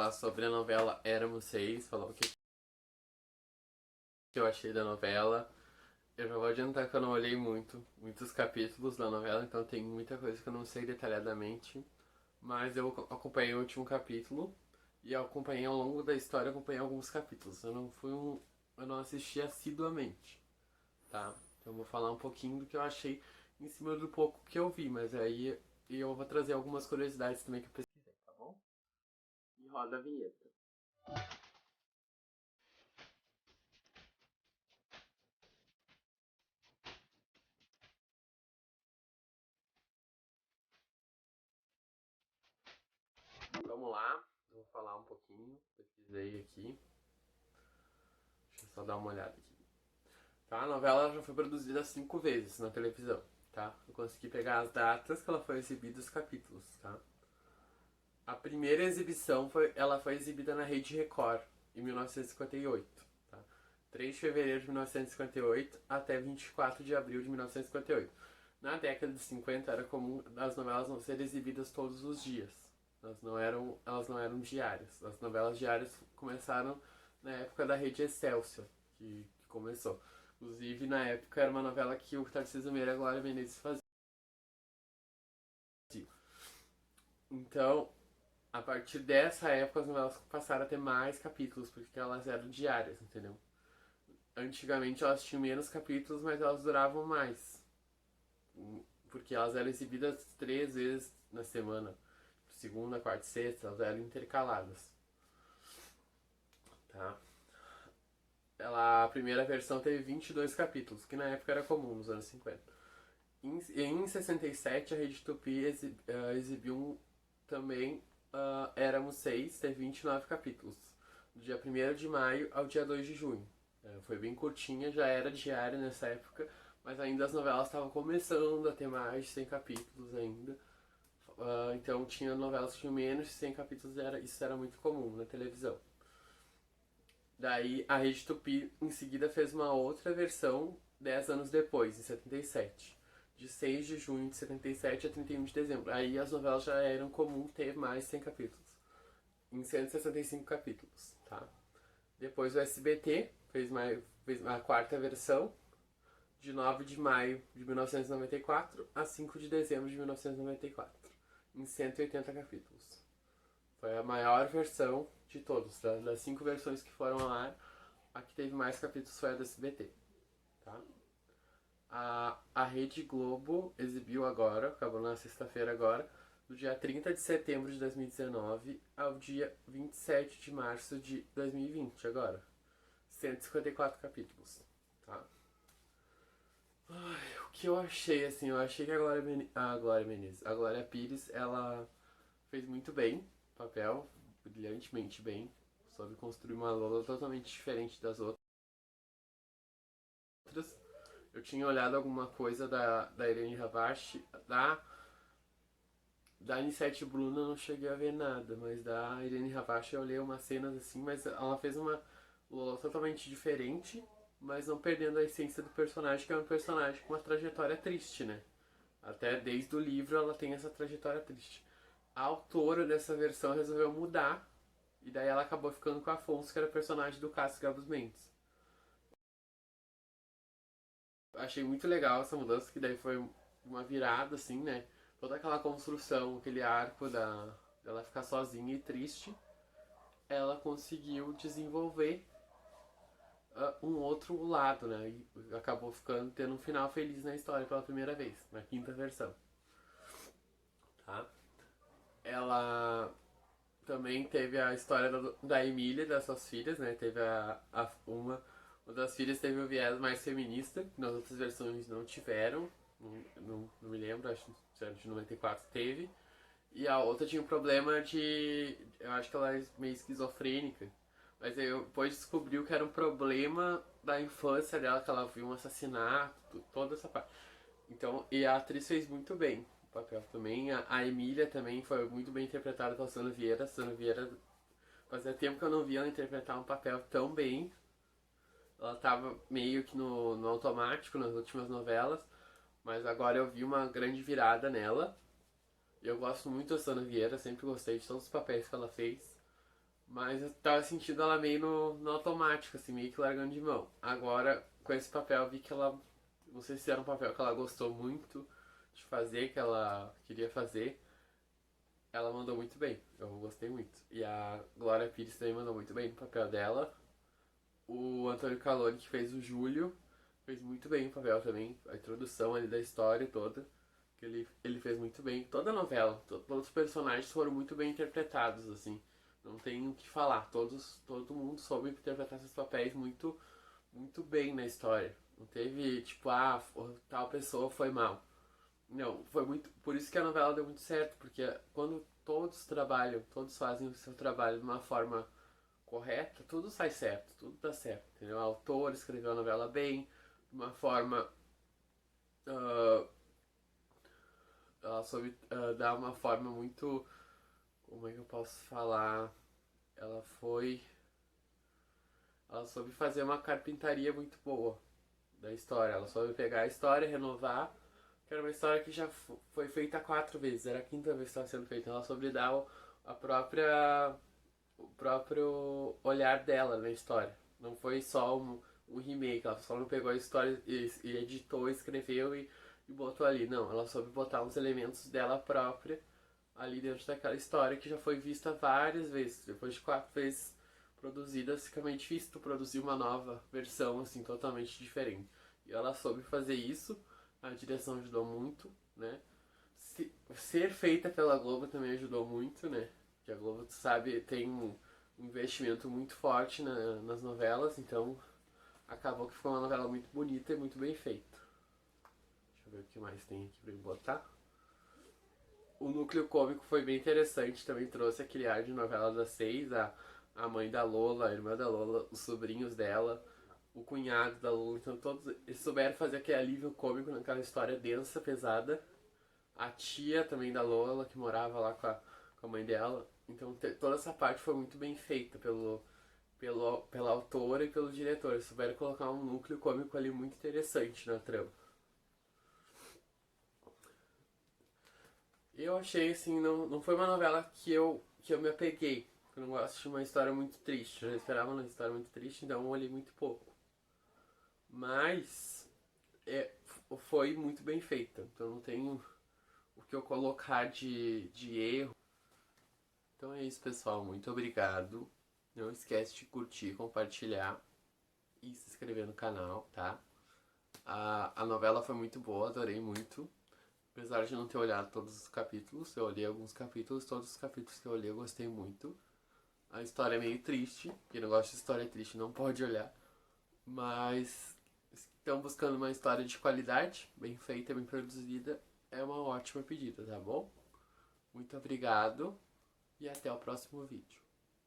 falar sobre a novela Éramos Seis, falar o que eu achei da novela. Eu já vou adiantar que eu não olhei muitos capítulos da novela, então tem muita coisa que eu não sei detalhadamente. Mas eu acompanhei o último capítulo e eu acompanhei ao longo da história, acompanhei alguns capítulos. Eu não assisti assiduamente, tá? Então eu vou falar um pouquinho do que eu achei em cima do pouco que eu vi, mas aí eu vou trazer algumas curiosidades também que eu pesquisei, tá bom? E roda a vinheta. Vamos lá, eu vou falar um pouquinho, pesquisei aqui. Deixa eu só dar uma olhada aqui. Tá, a novela já foi produzida 5 vezes na televisão, tá? Eu consegui pegar as datas que ela foi exibida, os capítulos, tá? A primeira exibição ela foi exibida na Rede Record, em 1958, tá? 3 de fevereiro de 1958 até 24 de abril de 1958. Na década de 50 era comum as novelas não serem exibidas todos os dias. Elas não eram diárias. As novelas diárias começaram na época da Rede Excelsior, que começou. Inclusive, na época, era uma novela que o Tarcísio Meira e a Glória Menezes faziam. Então, a partir dessa época, as novelas passaram a ter mais capítulos, porque elas eram diárias, entendeu? Antigamente elas tinham menos capítulos, mas elas duravam mais. Porque elas eram exibidas 3 vezes na semana. Segunda, quarta e sexta, elas eram intercaladas. Tá? A primeira versão teve 22 capítulos, que na época era comum, nos anos 50. Em 67, a Rede Tupi exibiu também Éramos Seis, teve 29 capítulos, do dia 1º de maio ao dia 2 de junho. Foi bem curtinha, já era diária nessa época, mas ainda as novelas estavam começando a ter mais de 100 capítulos ainda. Então tinha novelas que tinham menos de 100 capítulos, isso era muito comum na televisão. Daí a Rede Tupi em seguida fez uma outra versão 10 anos depois, em 77. De 6 de junho de 77 a 31 de dezembro. Aí as novelas já eram comum ter mais 100 capítulos. Em 165 capítulos, tá? Depois o SBT fez a quarta versão, de 9 de maio de 1994 a 5 de dezembro de 1994, em 180 capítulos. Foi a maior versão de todos, das 5 versões que foram ao ar, a que teve mais capítulos foi a do SBT. Tá? A Rede Globo exibiu agora, acabou na sexta-feira agora, do dia 30 de setembro de 2019 ao dia 27 de março de 2020, agora. 154 capítulos. Tá? Ai, o que eu achei, assim, eu achei que a Glória Pires, ela fez muito bem o papel, brilhantemente bem, soube construir uma Lola totalmente diferente das outras. Eu tinha olhado alguma coisa da Irene Havashi, da Anissete Bruna eu não cheguei a ver nada, mas da Irene Havashi eu olhei umas cenas assim, mas ela fez uma Lola totalmente diferente, mas não perdendo a essência do personagem, que é um personagem com uma trajetória triste, né? Até desde o livro ela tem essa trajetória triste. A autora dessa versão resolveu mudar, e daí ela acabou ficando com a Afonso, que era o personagem do Cássio Gabos Mendes. Achei muito legal essa mudança, que daí foi uma virada, assim, né? Toda aquela construção, aquele arco dela ficar sozinha e triste, ela conseguiu desenvolver um outro lado, né? E acabou tendo um final feliz na história pela primeira vez, na quinta versão. Tá? Ela também teve a história da Emília, das suas filhas, né? Teve uma das filhas teve o viés mais feminista, que nas outras versões não tiveram. Não me lembro, acho que era de 94 teve. E a outra tinha um problema de. Eu acho que ela é meio esquizofrênica. Mas aí depois descobriu que era um problema da infância dela, que ela viu um assassinato, toda essa parte. Então, e a atriz fez muito bem o papel também. A Emília também foi muito bem interpretada pela Susana Vieira. A Susana Vieira, fazia tempo que eu não via ela interpretar um papel tão bem. Ela tava meio que no automático nas últimas novelas, mas agora eu vi uma grande virada nela. Eu gosto muito da Susana Vieira, sempre gostei de todos os papéis que ela fez. Mas eu tava sentindo ela meio no automático, assim, meio que largando de mão. Agora, com esse papel, eu vi que ela. Não sei se era um papel que ela gostou muito de fazer, que ela queria fazer. Ela mandou muito bem, eu gostei muito. E a Glória Pires também mandou muito bem no papel dela. O Antônio Calori, que fez o Júlio, fez muito bem o papel também. A introdução ali da história toda, que ele fez muito bem. Toda a novela, todos os personagens foram muito bem interpretados, assim. Não tem o que falar. Todo mundo soube interpretar esses papéis muito bem na história. Não teve, tipo, tal pessoa foi mal. Não, foi muito. Por isso que a novela deu muito certo, porque quando todos trabalham, todos fazem o seu trabalho de uma forma correta, tudo sai certo, tudo dá certo, entendeu? O autor escreveu a novela bem, de uma forma. ah, Ela soube dar uma forma muito. Como é que eu posso falar? Ela foi. Ela soube fazer uma carpintaria muito boa da história. Ela soube pegar a história, renovar, que era uma história que já foi feita 4 vezes, era a quinta vez que estava sendo feita. Ela soube dar a própria, o próprio olhar dela na história. Não foi só um remake, ela só não pegou a história e editou, escreveu e botou ali. Não, ela soube botar uns elementos dela própria ali dentro daquela história que já foi vista várias vezes. Depois de 4 vezes produzidas, fica meio difícil tu produzir uma nova versão assim totalmente diferente. E ela soube fazer isso, a direção ajudou muito, né? Ser feita pela Globo também ajudou muito, né? Que a Globo, tu sabe, tem um investimento muito forte nas novelas, então acabou que ficou uma novela muito bonita e muito bem feita. Deixa eu ver o que mais tem aqui pra eu botar. O núcleo cômico foi bem interessante, também trouxe aquele ar de novela das 6, a mãe da Lola, a irmã da Lola, os sobrinhos dela, o cunhado da Lola, então todos eles souberam fazer aquele alívio cômico naquela história densa, pesada. A tia também da Lola, que morava lá com a mãe dela. Então toda essa parte foi muito bem feita pela autora e pelo diretor. Eles souberam colocar um núcleo cômico ali muito interessante na trama. Eu achei assim, não foi uma novela que eu me apeguei. Eu não gosto de uma história muito triste. Eu já esperava uma história muito triste, então eu olhei muito pouco. Mas foi muito bem feita. Então não tenho o que eu colocar de erro. Então é isso, pessoal. Muito obrigado. Não esquece de curtir, compartilhar e se inscrever no canal, tá? A novela foi muito boa, adorei muito. Apesar de não ter olhado todos os capítulos, eu olhei alguns capítulos, todos os capítulos que eu olhei eu gostei muito. A história é meio triste, quem não gosta de história triste não pode olhar. Mas estão buscando uma história de qualidade, bem feita, bem produzida, é uma ótima pedida, tá bom? Muito obrigado e até o próximo vídeo.